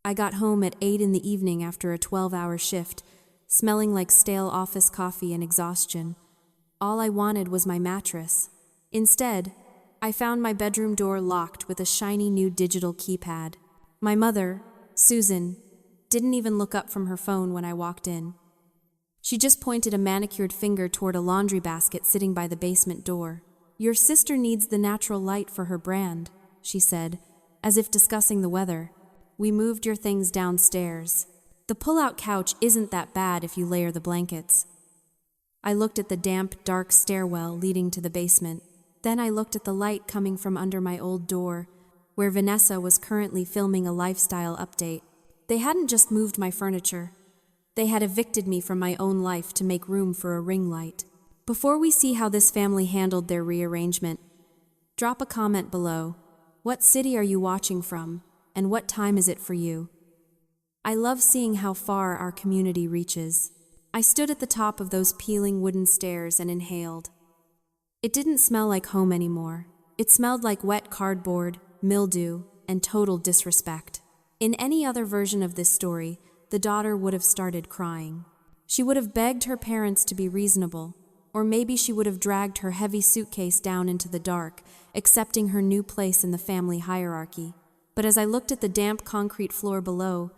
I got home at 8 in the evening after a 12-hour shift, smelling like stale office coffee and exhaustion. All I wanted was my mattress. Instead, I found my bedroom door locked with a shiny new digital keypad. My mother, Susan, didn't even look up from her phone when I walked in. She just pointed a manicured finger toward a laundry basket sitting by the basement door. "Your sister needs the natural light for her brand," she said, as if discussing the weather. "We moved your things downstairs. The pull-out couch isn't that bad if you layer the blankets." I looked at the damp, dark stairwell leading to the basement. Then I looked at the light coming from under my old door, where Vanessa was currently filming a lifestyle update. They hadn't just moved my furniture. They had evicted me from my own life to make room for a ring light. Before we see how this family handled their rearrangement, drop a comment below. What city are you watching from, and what time is it for you? I love seeing how far our community reaches. I stood at the top of those peeling wooden stairs and inhaled. It didn't smell like home anymore. It smelled like wet cardboard, mildew, and total disrespect. In any other version of this story, the daughter would have started crying. She would have begged her parents to be reasonable, or maybe she would have dragged her heavy suitcase down into the dark, accepting her new place in the family hierarchy. But as I looked at the damp concrete floor below,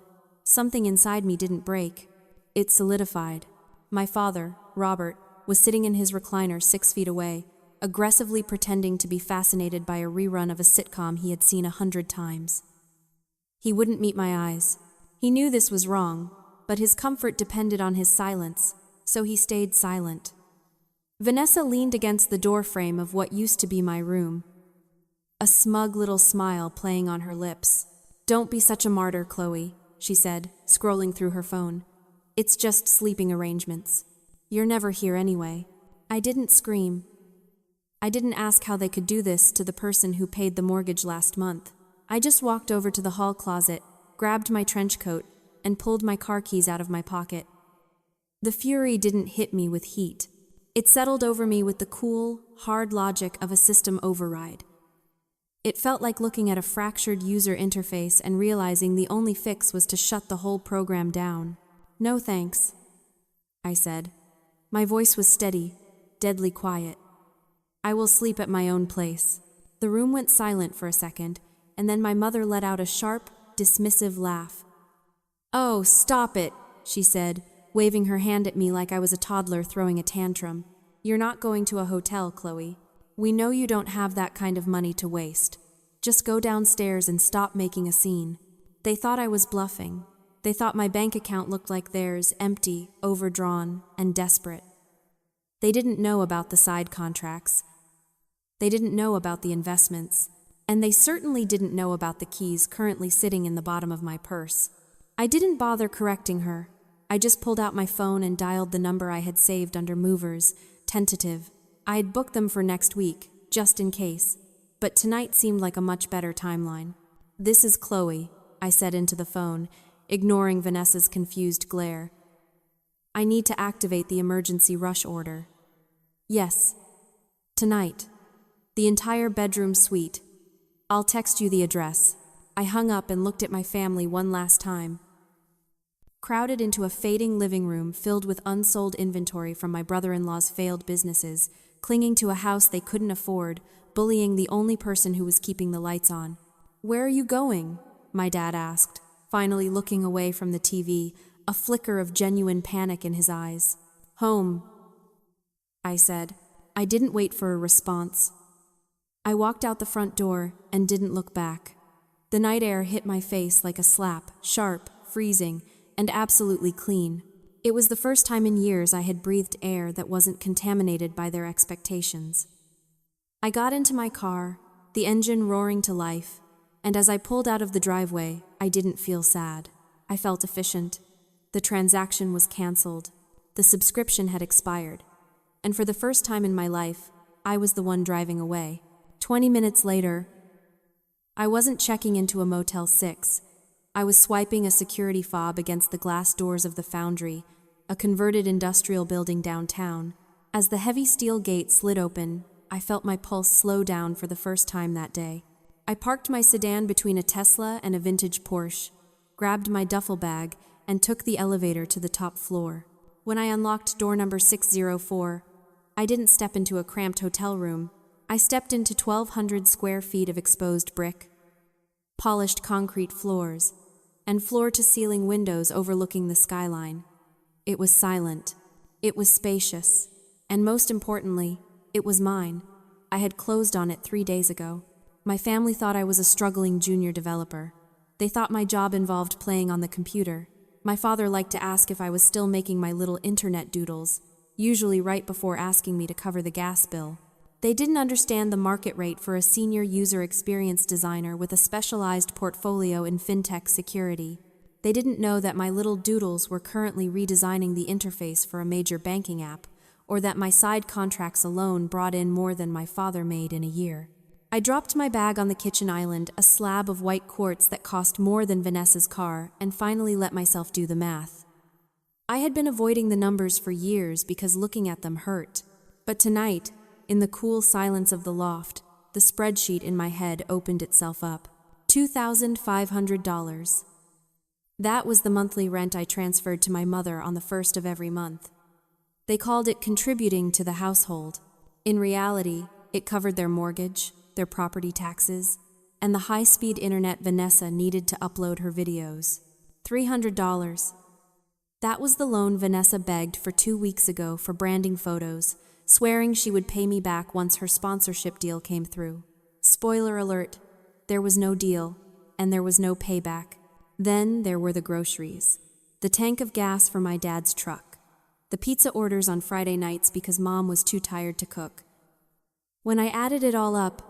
something inside me didn't break. It solidified. My father, Robert, was sitting in his recliner 6 feet away, aggressively pretending to be fascinated by a rerun of a sitcom he had seen 100 times. He wouldn't meet my eyes. He knew this was wrong, but his comfort depended on his silence, so he stayed silent. Vanessa leaned against the doorframe of what used to be my room, a smug little smile playing on her lips. "Don't be such a martyr, Chloe," she said, scrolling through her phone. "It's just sleeping arrangements. You're never here anyway." I didn't scream. I didn't ask how they could do this to the person who paid the mortgage last month. I just walked over to the hall closet, grabbed my trench coat, and pulled my car keys out of my pocket. The fury didn't hit me with heat. It settled over me with the cool, hard logic of a system override. It felt like looking at a fractured user interface and realizing the only fix was to shut the whole program down. "No thanks," I said. My voice was steady, deadly quiet. "I will sleep at my own place." The room went silent for a second, and then my mother let out a sharp, dismissive laugh. "Oh, stop it," she said, waving her hand at me like I was a toddler throwing a tantrum. "You're not going to a hotel, Chloe. We know you don't have that kind of money to waste. Just go downstairs and stop making a scene." They thought I was bluffing. They thought my bank account looked like theirs, empty, overdrawn, and desperate. They didn't know about the side contracts. They didn't know about the investments. And they certainly didn't know about the keys currently sitting in the bottom of my purse. I didn't bother correcting her. I just pulled out my phone and dialed the number I had saved under movers, tentative. I had booked them for next week, just in case. But tonight seemed like a much better timeline. "This is Chloe," I said into the phone, ignoring Vanessa's confused glare. "I need to activate the emergency rush order." "Yes. Tonight. The entire bedroom suite. I'll text you the address." I hung up and looked at my family one last time. Crowded into a fading living room filled with unsold inventory from my brother-in-law's failed businesses, clinging to a house they couldn't afford, bullying the only person who was keeping the lights on. "Where are you going?" my dad asked, finally looking away from the TV, a flicker of genuine panic in his eyes. "Home," I said. I didn't wait for a response. I walked out the front door and didn't look back. The night air hit my face like a slap, sharp, freezing, and absolutely clean. It was the first time in years I had breathed air that wasn't contaminated by their expectations. I got into my car, the engine roaring to life, and as I pulled out of the driveway, I didn't feel sad. I felt efficient. The transaction was canceled. The subscription had expired. And for the first time in my life, I was the one driving away. 20 minutes later, I wasn't checking into a Motel 6. I was swiping a security fob against the glass doors of the Foundry, a converted industrial building downtown. As the heavy steel gate slid open, I felt my pulse slow down for the first time that day. I parked my sedan between a Tesla and a vintage Porsche. grabbed my duffel bag, and took the elevator to the top floor. When I unlocked door number 604, I didn't step into a cramped hotel room. I stepped into 1,200 square feet of exposed brick, polished concrete floors, and floor-to-ceiling windows overlooking the skyline. It was silent. It was spacious. And most importantly, it was mine. I had closed on it 3 days ago. My family thought I was a struggling junior developer. They thought my job involved playing on the computer. My father liked to ask if I was still making my little internet doodles, usually right before asking me to cover the gas bill. They didn't understand the market rate for a senior user experience designer with a specialized portfolio in fintech security. They didn't know that my little doodles were currently redesigning the interface for a major banking app, or that my side contracts alone brought in more than my father made in a year. I dropped my bag on the kitchen island, a slab of white quartz that cost more than Vanessa's car, and finally let myself do the math. I had been avoiding the numbers for years because looking at them hurt. But tonight, in the cool silence of the loft, the spreadsheet in my head opened itself up. $2,500. That was the monthly rent I transferred to my mother on the first of every month. They called it contributing to the household. In reality, it covered their mortgage, their property taxes, and the high-speed internet Vanessa needed to upload her videos. $300. That was the loan Vanessa begged for 2 weeks ago for branding photos, swearing she would pay me back once her sponsorship deal came through. Spoiler alert, there was no deal, and there was no payback. Then there were the groceries, the tank of gas for my dad's truck, the pizza orders on Friday nights because Mom was too tired to cook. When I added it all up,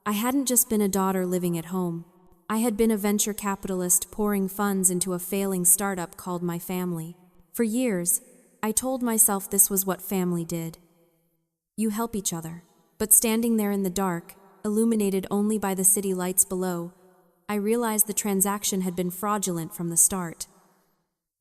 I hadn't just been a daughter living at home. I had been a venture capitalist pouring funds into a failing startup called my family. For years, I told myself this was what family did. You help each other. But standing there in the dark, illuminated only by the city lights below, I realized the transaction had been fraudulent from the start.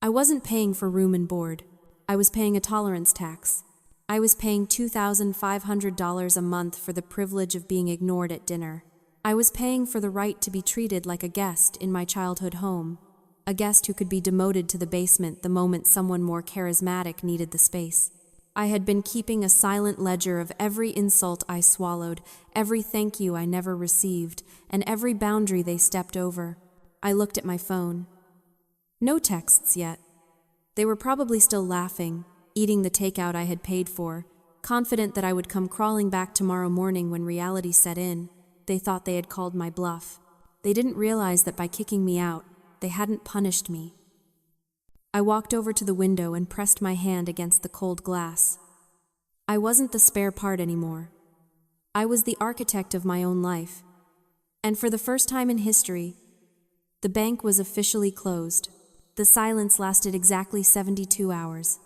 I wasn't paying for room and board. I was paying a tolerance tax. I was paying $2,500 a month for the privilege of being ignored at dinner. I was paying for the right to be treated like a guest in my childhood home, a guest who could be demoted to the basement the moment someone more charismatic needed the space. I had been keeping a silent ledger of every insult I swallowed, every thank you I never received, and every boundary they stepped over. I looked at my phone. No texts yet. They were probably still laughing, eating the takeout I had paid for, confident that I would come crawling back tomorrow morning when reality set in. They thought they had called my bluff. They didn't realize that by kicking me out, they hadn't punished me. I walked over to the window and pressed my hand against the cold glass. I wasn't the spare part anymore. I was the architect of my own life. And for the first time in history, the bank was officially closed. The silence lasted exactly 72 hours.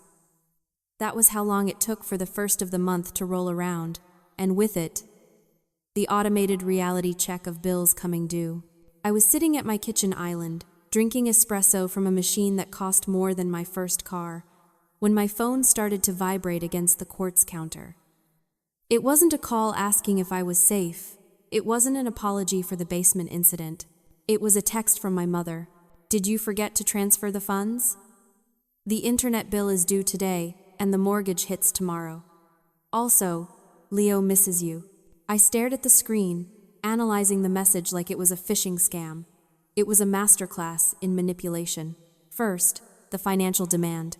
That was how long it took for the first of the month to roll around, and with it, the automated reality check of bills coming due. I was sitting at my kitchen island, drinking espresso from a machine that cost more than my first car, when my phone started to vibrate against the quartz counter. It wasn't a call asking if I was safe. It wasn't an apology for the basement incident. It was a text from my mother. Did you forget to transfer the funds? The internet bill is due today, and the mortgage hits tomorrow. Also, Leo misses you. I stared at the screen, analyzing the message like it was a phishing scam. It was a masterclass in manipulation. First, the financial demand,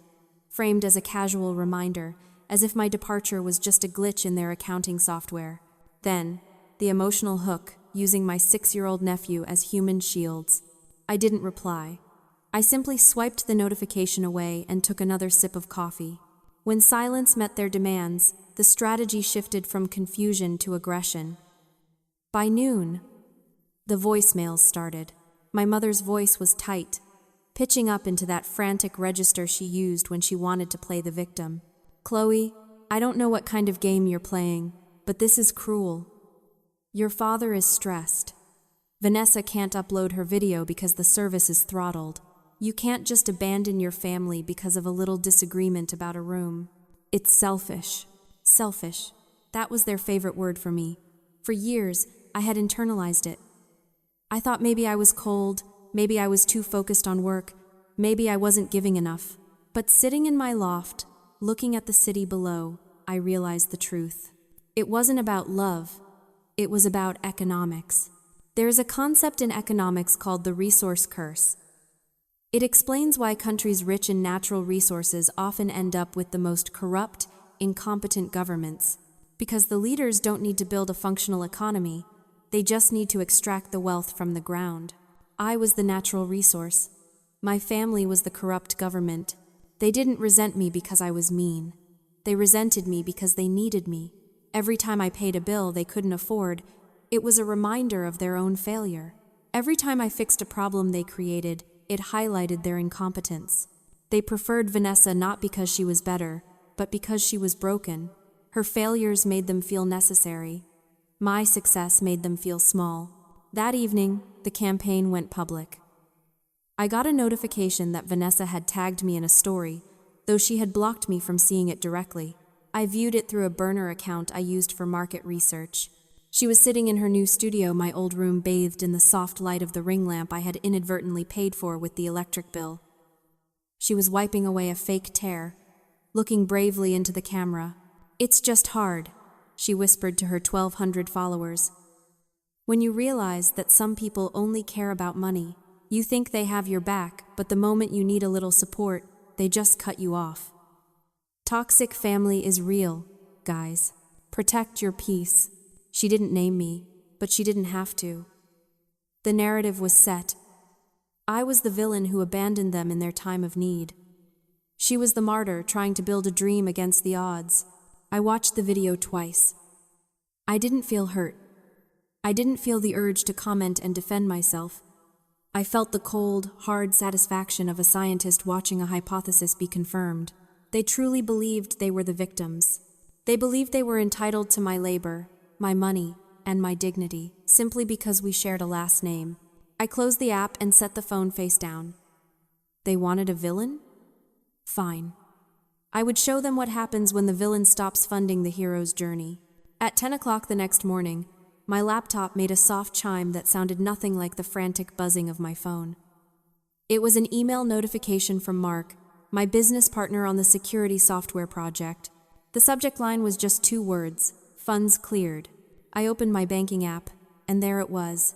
framed as a casual reminder, as if my departure was just a glitch in their accounting software. Then, the emotional hook, using my 6-year-old nephew as human shields. I didn't reply. I simply swiped the notification away and took another sip of coffee. When silence met their demands, the strategy shifted from confusion to aggression. By noon, the voicemails started. My mother's voice was tight, pitching up into that frantic register she used when she wanted to play the victim. Chloe, I don't know what kind of game you're playing, but this is cruel. Your father is stressed. Vanessa can't upload her video because the service is throttled. You can't just abandon your family because of a little disagreement about a room. It's selfish. Selfish. That was their favorite word for me. For years, I had internalized it. I thought maybe I was cold, maybe I was too focused on work, maybe I wasn't giving enough. But sitting in my loft, looking at the city below, I realized the truth. It wasn't about love, it was about economics. There is a concept in economics called the resource curse. It explains why countries rich in natural resources often end up with the most corrupt, incompetent governments. Because the leaders don't need to build a functional economy, they just need to extract the wealth from the ground. I was the natural resource. My family was the corrupt government. They didn't resent me because I was mean. They resented me because they needed me. Every time I paid a bill they couldn't afford, it was a reminder of their own failure. Every time I fixed a problem they created, it highlighted their incompetence. They preferred Vanessa not because she was better, but because she was broken. Her failures made them feel necessary. My success made them feel small. That evening, the campaign went public. I got a notification that Vanessa had tagged me in a story, though she had blocked me from seeing it directly. I viewed it through a burner account I used for market research. She was sitting in her new studio, my old room bathed in the soft light of the ring lamp I had inadvertently paid for with the electric bill. She was wiping away a fake tear, looking bravely into the camera. "It's just hard," she whispered to her 1,200 followers. When you realize that some people only care about money, you think they have your back, but the moment you need a little support, they just cut you off. Toxic family is real, guys. Protect your peace. She didn't name me, but she didn't have to. The narrative was set. I was the villain who abandoned them in their time of need. She was the martyr trying to build a dream against the odds. I watched the video twice. I didn't feel hurt. I didn't feel the urge to comment and defend myself. I felt the cold, hard satisfaction of a scientist watching a hypothesis be confirmed. They truly believed they were the victims. They believed they were entitled to my labor, my money, and my dignity, simply because we shared a last name. I closed the app and set the phone face down. They wanted a villain? Fine. I would show them what happens when the villain stops funding the hero's journey. At 10 o'clock the next morning, my laptop made a soft chime that sounded nothing like the frantic buzzing of my phone. It was an email notification from Mark, my business partner on the security software project. The subject line was just 2 words: funds cleared. I opened my banking app, and there it was.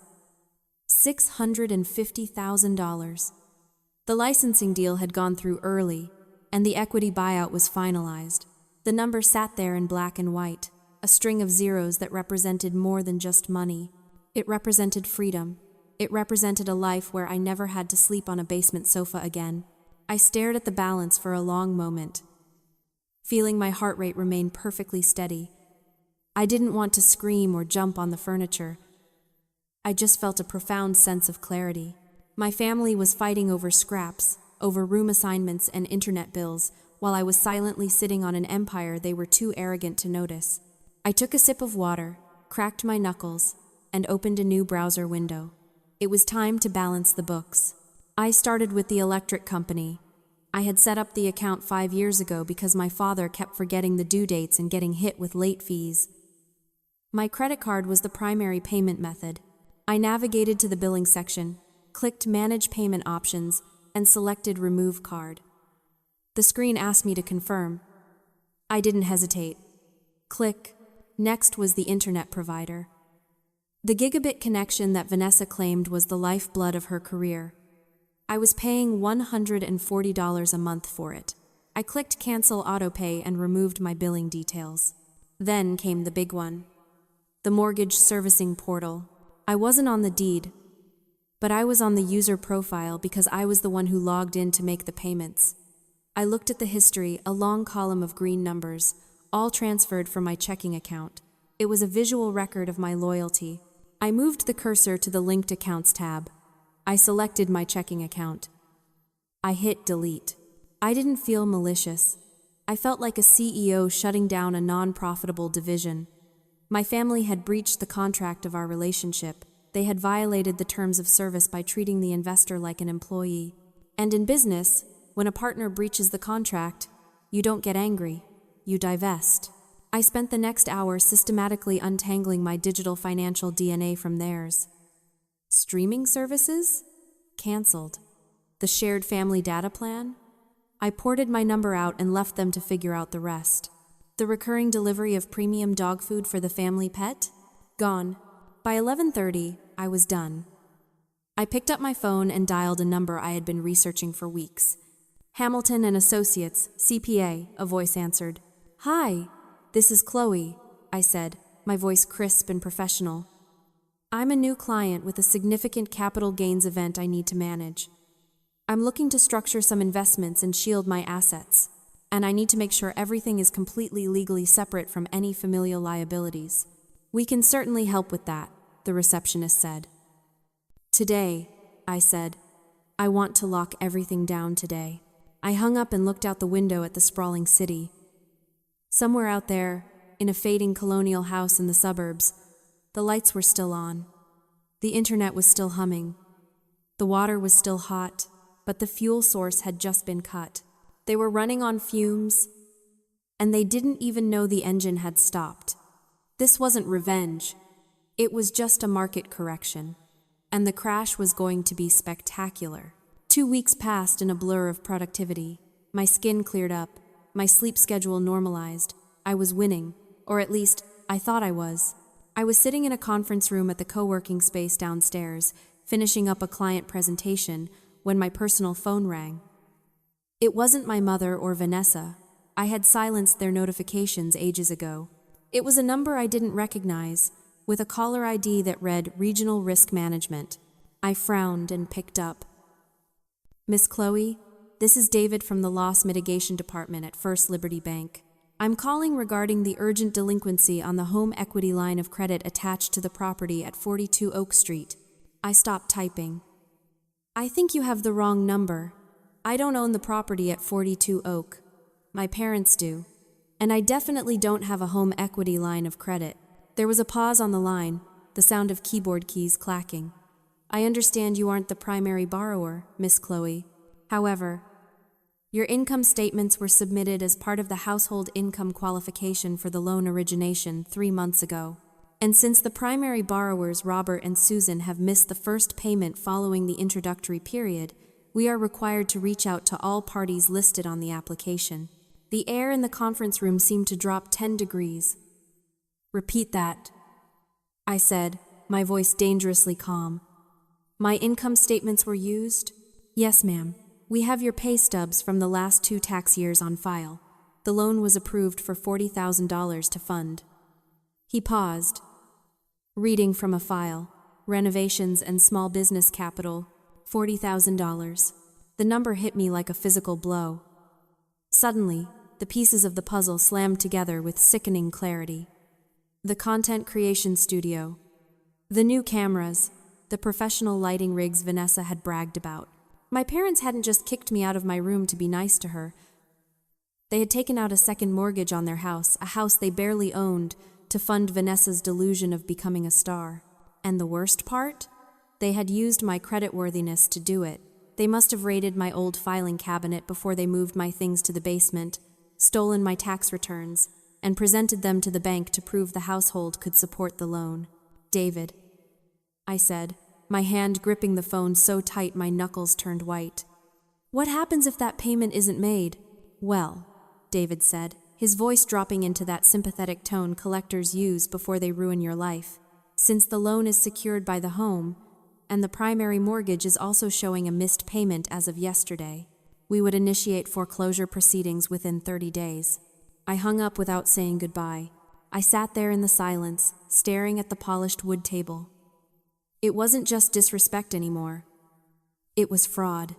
$650,000. The licensing deal had gone through early, and the equity buyout was finalized. The number sat there in black and white, a string of zeros that represented more than just money. It represented freedom. It represented a life where I never had to sleep on a basement sofa again. I stared at the balance for a long moment, feeling my heart rate remain perfectly steady. I didn't want to scream or jump on the furniture. I just felt a profound sense of clarity. My family was fighting over scraps, over room assignments and internet bills, while I was silently sitting on an empire they were too arrogant to notice. I took a sip of water, cracked my knuckles, and opened a new browser window. It was time to balance the books. I started with the electric company. I had set up the account 5 years ago because my father kept forgetting the due dates and getting hit with late fees. My credit card was the primary payment method. I navigated to the billing section, clicked Manage Payment Options, and selected Remove Card. The screen asked me to confirm. I didn't hesitate. Click. Next was the internet provider. The gigabit connection that Vanessa claimed was the lifeblood of her career. I was paying $140 a month for it. I clicked Cancel Autopay and removed my billing details. Then came the big one. The mortgage servicing portal. I wasn't on the deed, but I was on the user profile because I was the one who logged in to make the payments. I looked at the history, a long column of green numbers, all transferred from my checking account. It was a visual record of my loyalty. I moved the cursor to the Linked Accounts tab. I selected my checking account. I hit delete. I didn't feel malicious. I felt like a CEO shutting down a non-profitable division. My family had breached the contract of our relationship. They had violated the terms of service by treating the investor like an employee. And in business, when a partner breaches the contract, you don't get angry, you divest. I spent the next hour systematically untangling my digital financial DNA from theirs. Streaming services? Cancelled. The shared family data plan? I ported my number out and left them to figure out the rest. The recurring delivery of premium dog food for the family pet? Gone. By 11:30, I was done. I picked up my phone and dialed a number I had been researching for weeks. Hamilton and Associates, CPA, a voice answered. Hi, this is Chloe, I said, my voice crisp and professional. I'm a new client with a significant capital gains event I need to manage. I'm looking to structure some investments and shield my assets, and I need to make sure everything is completely legally separate from any familial liabilities. We can certainly help with that, the receptionist said. Today, I said, I want to lock everything down today. I hung up and looked out the window at the sprawling city. Somewhere out there, in a fading colonial house in the suburbs, the lights were still on. The internet was still humming. The water was still hot, but the fuel source had just been cut. They were running on fumes, and they didn't even know the engine had stopped. This wasn't revenge. It was just a market correction, and the crash was going to be spectacular. 2 weeks passed in a blur of productivity. My skin cleared up. My sleep schedule normalized. I was winning, or at least, I thought I was. I was sitting in a conference room at the co-working space downstairs, finishing up a client presentation, when my personal phone rang. It wasn't my mother or Vanessa. I had silenced their notifications ages ago. It was a number I didn't recognize, with a caller ID that read Regional Risk Management. I frowned and picked up. Miss Chloe, this is David from the Loss Mitigation Department at First Liberty Bank. I'm calling regarding the urgent delinquency on the home equity line of credit attached to the property at 42 Oak Street. I stopped typing. I think you have the wrong number. I don't own the property at 42 Oak. My parents do. And I definitely don't have a home equity line of credit. There was a pause on the line, the sound of keyboard keys clacking. I understand you aren't the primary borrower, Miss Chloe. However, your income statements were submitted as part of the household income qualification for the loan origination 3 months ago. And since the primary borrowers, Robert and Susan, have missed the first payment following the introductory period, we are required to reach out to all parties listed on the application. The air in the conference room seemed to drop 10 degrees. Repeat that, I said, my voice dangerously calm. My income statements were used? Yes, ma'am. We have your pay stubs from the last 2 tax years on file. The loan was approved for $40,000 to fund. He paused, reading from a file. Renovations and small business capital, $40,000. The number hit me like a physical blow. Suddenly, the pieces of the puzzle slammed together with sickening clarity. The content creation studio. The new cameras. The professional lighting rigs Vanessa had bragged about. My parents hadn't just kicked me out of my room to be nice to her. They had taken out a second mortgage on their house, a house they barely owned, to fund Vanessa's delusion of becoming a star. And the worst part? They had used my creditworthiness to do it. They must have raided my old filing cabinet before they moved my things to the basement, stolen my tax returns, and presented them to the bank to prove the household could support the loan. David, I said, my hand gripping the phone so tight my knuckles turned white. What happens if that payment isn't made? Well, David said, his voice dropping into that sympathetic tone collectors use before they ruin your life. Since the loan is secured by the home, and the primary mortgage is also showing a missed payment as of yesterday, we would initiate foreclosure proceedings within 30 days. I hung up without saying goodbye. I sat there in the silence, staring at the polished wood table. It wasn't just disrespect anymore. It was fraud.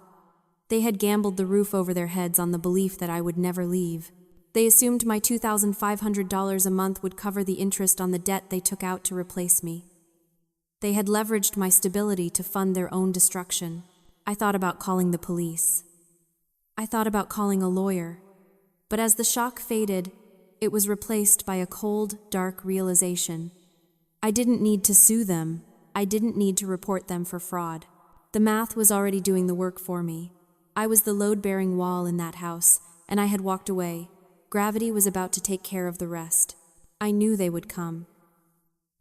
They had gambled the roof over their heads on the belief that I would never leave. They assumed my $2,500 a month would cover the interest on the debt they took out to replace me. They had leveraged my stability to fund their own destruction. I thought about calling the police. I thought about calling a lawyer. But as the shock faded, it was replaced by a cold, dark realization. I didn't need to sue them. I didn't need to report them for fraud. The math was already doing the work for me. I was the load-bearing wall in that house, and I had walked away. Gravity was about to take care of the rest. I knew they would come.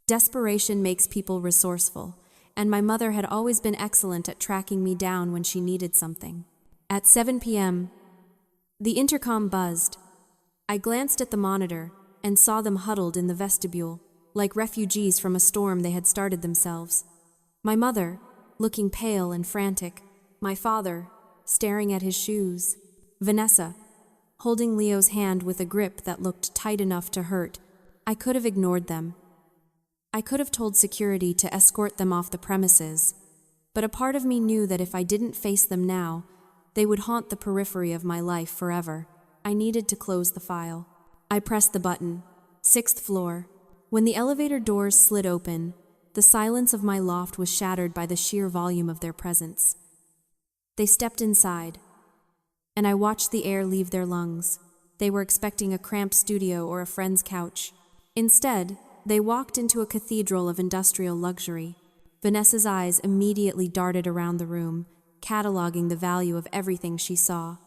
Desperation makes people resourceful, and my mother had always been excellent at tracking me down when she needed something. At 7 p.m., the intercom buzzed. I glanced at the monitor and saw them huddled in the vestibule, like refugees from a storm they had started themselves. My mother, looking pale and frantic. My father, staring at his shoes. Vanessa, holding Leo's hand with a grip that looked tight enough to hurt. I could have ignored them. I could have told security to escort them off the premises, but a part of me knew that if I didn't face them now, they would haunt the periphery of my life forever. I needed to close the file. I pressed the button. 6th floor. When the elevator doors slid open, the silence of my loft was shattered by the sheer volume of their presence. They stepped inside, and I watched the air leave their lungs. They were expecting a cramped studio or a friend's couch. Instead, they walked into a cathedral of industrial luxury. Vanessa's eyes immediately darted around the room, cataloging the value of everything she saw.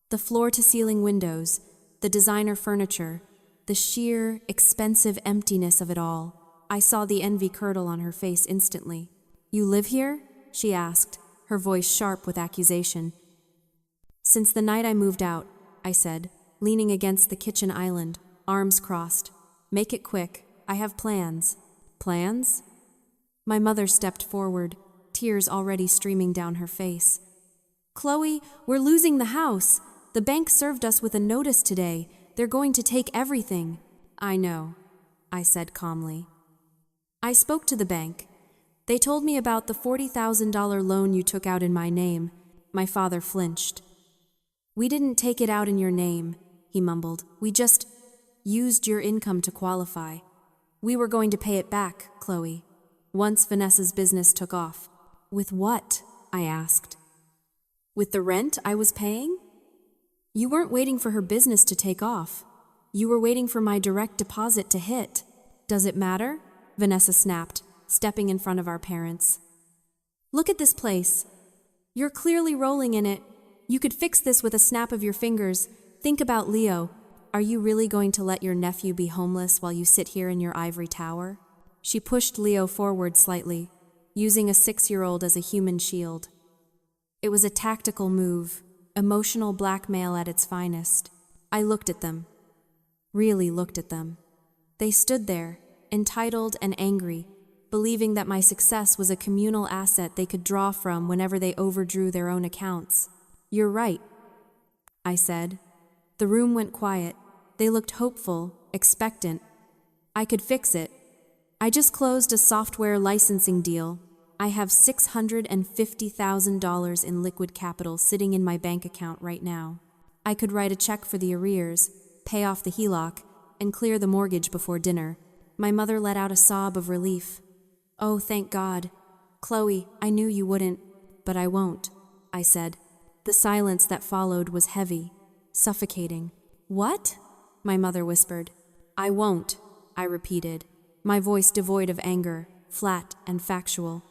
The floor-to-ceiling windows, the designer furniture, the sheer, expensive emptiness of it all. I saw the envy curdle on her face instantly. "You live here?" she asked, her voice sharp with accusation. "Since the night I moved out," I said, leaning against the kitchen island, arms crossed. "Make it quick. I have plans." "Plans?" My mother stepped forward, tears already streaming down her face. "Chloe, we're losing the house. The bank served us with a notice today. They're going to take everything." "I know," I said calmly. "I spoke to the bank. They told me about the $40,000 loan you took out in my name." My father flinched. "We didn't take it out in your name," he mumbled. "We just used your income to qualify. We were going to pay it back, Chloe, once Vanessa's business took off." "With what?" I asked. "With the rent I was paying?" "You weren't waiting for her business to take off. You were waiting for my direct deposit to hit." "Does it matter?" Vanessa snapped, stepping in front of our parents. "Look at this place. You're clearly rolling in it. You could fix this with a snap of your fingers. Think about Leo. Are you really going to let your nephew be homeless while you sit here in your ivory tower?" She pushed Leo forward slightly, using a 6-year-old as a human shield. It was a tactical move, emotional blackmail at its finest. I looked at them. Really looked at them. They stood there, entitled and angry, believing that my success was a communal asset they could draw from whenever they overdrew their own accounts. "You're right," I said. The room went quiet. They looked hopeful, expectant. "I could fix it. I just closed a software licensing deal. I have $650,000 in liquid capital sitting in my bank account right now. I could write a check for the arrears, pay off the HELOC, and clear the mortgage before dinner." My mother let out a sob of relief. "Oh, thank God. Chloe, I knew you wouldn't." "But I won't," I said. The silence that followed was heavy, suffocating. "What?" my mother whispered. "I won't," I repeated, my voice devoid of anger, flat and factual.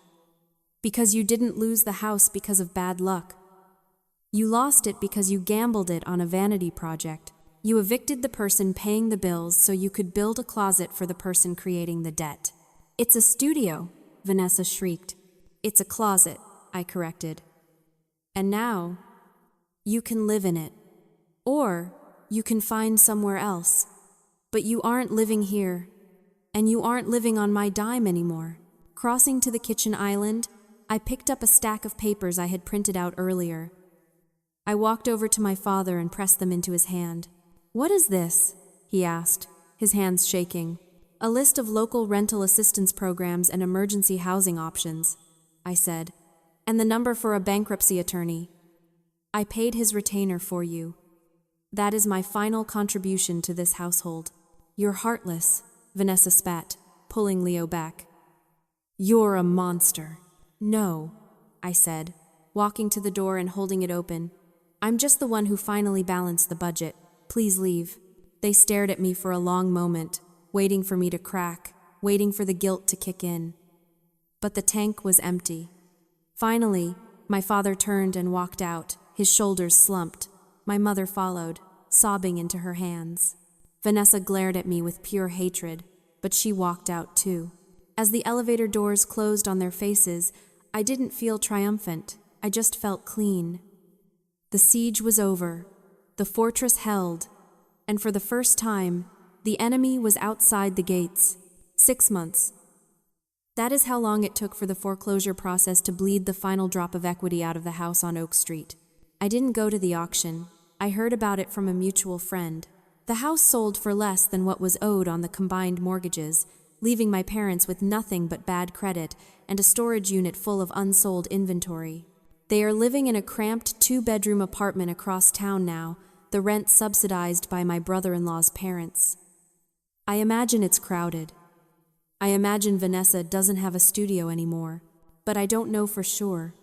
"Because you didn't lose the house because of bad luck. You lost it because you gambled it on a vanity project. You evicted the person paying the bills so you could build a closet for the person creating the debt." "It's a studio," Vanessa shrieked. "It's a closet," I corrected. "And now, you can live in it. Or you can find somewhere else. But you aren't living here. And you aren't living on my dime anymore." Crossing to the kitchen island, I picked up a stack of papers I had printed out earlier. I walked over to my father and pressed them into his hand. "What is this?" he asked, his hands shaking. "A list of local rental assistance programs and emergency housing options," I said, "and the number for a bankruptcy attorney. I paid his retainer for you. That is my final contribution to this household." "You're heartless," Vanessa spat, pulling Leo back. "You're a monster." "No," I said, walking to the door and holding it open. "I'm just the one who finally balanced the budget. Please leave." They stared at me for a long moment, waiting for me to crack, waiting for the guilt to kick in. But the tank was empty. Finally, my father turned and walked out, his shoulders slumped. My mother followed, sobbing into her hands. Vanessa glared at me with pure hatred, but she walked out too. As the elevator doors closed on their faces, I didn't feel triumphant. I just felt clean. The siege was over. The fortress held. And for the first time, the enemy was outside the gates. 6 months. That is how long it took for the foreclosure process to bleed the final drop of equity out of the house on Oak Street. I didn't go to the auction. I heard about it from a mutual friend. The house sold for less than what was owed on the combined mortgages, leaving my parents with nothing but bad credit and a storage unit full of unsold inventory. They are living in a cramped 2-bedroom apartment across town now, the rent subsidized by my brother-in-law's parents. I imagine it's crowded. I imagine Vanessa doesn't have a studio anymore, but I don't know for sure,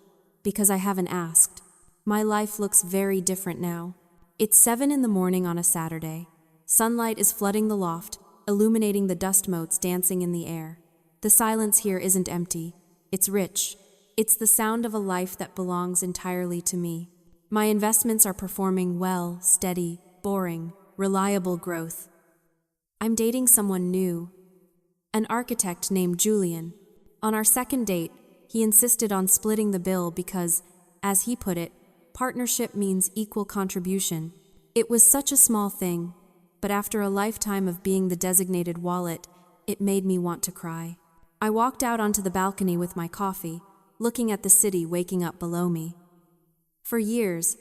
because I haven't asked. My life looks very different now. It's 7 in the morning on a Saturday. Sunlight is flooding the loft, illuminating the dust motes dancing in the air. The silence here isn't empty. It's rich. It's the sound of a life that belongs entirely to me. My investments are performing well, steady, boring, reliable growth. I'm dating someone new, an architect named Julian. On our second date, he insisted on splitting the bill because, as he put it, partnership means equal contribution. It was such a small thing, but after a lifetime of being the designated wallet, it made me want to cry. I walked out onto the balcony with my coffee, looking at the city waking up below me. For years,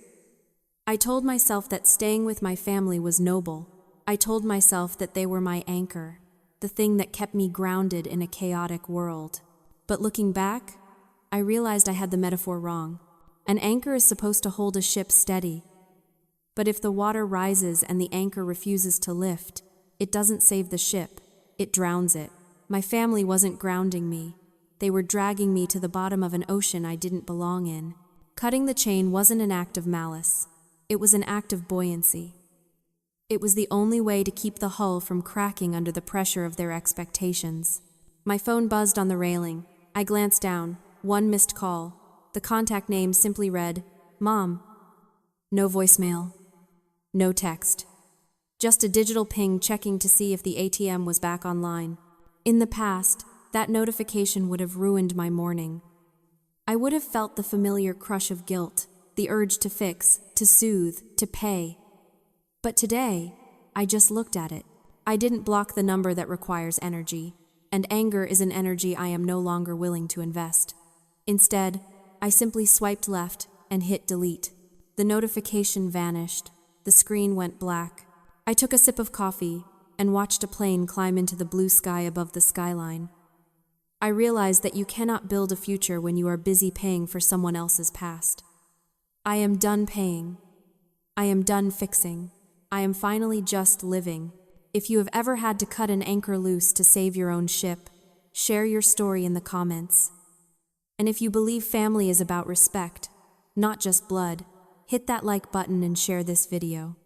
I told myself that staying with my family was noble. I told myself that they were my anchor, the thing that kept me grounded in a chaotic world. But looking back, I realized I had the metaphor wrong. An anchor is supposed to hold a ship steady. But if the water rises and the anchor refuses to lift, it doesn't save the ship, it drowns it. My family wasn't grounding me. They were dragging me to the bottom of an ocean I didn't belong in. Cutting the chain wasn't an act of malice. It was an act of buoyancy. It was the only way to keep the hull from cracking under the pressure of their expectations. My phone buzzed on the railing. I glanced down. 1 missed call. The contact name simply read, Mom. No voicemail. No text. Just a digital ping checking to see if the ATM was back online. In the past, that notification would have ruined my morning. I would have felt the familiar crush of guilt, the urge to fix, to soothe, to pay. But today, I just looked at it. I didn't block the number that requires energy, and anger is an energy I am no longer willing to invest. Instead, I simply swiped left and hit delete. The notification vanished. The screen went black. I took a sip of coffee and watched a plane climb into the blue sky above the skyline. I realized that you cannot build a future when you are busy paying for someone else's past. I am done paying. I am done fixing. I am finally just living. If you have ever had to cut an anchor loose to save your own ship, share your story in the comments. And if you believe family is about respect, not just blood, hit that like button and share this video.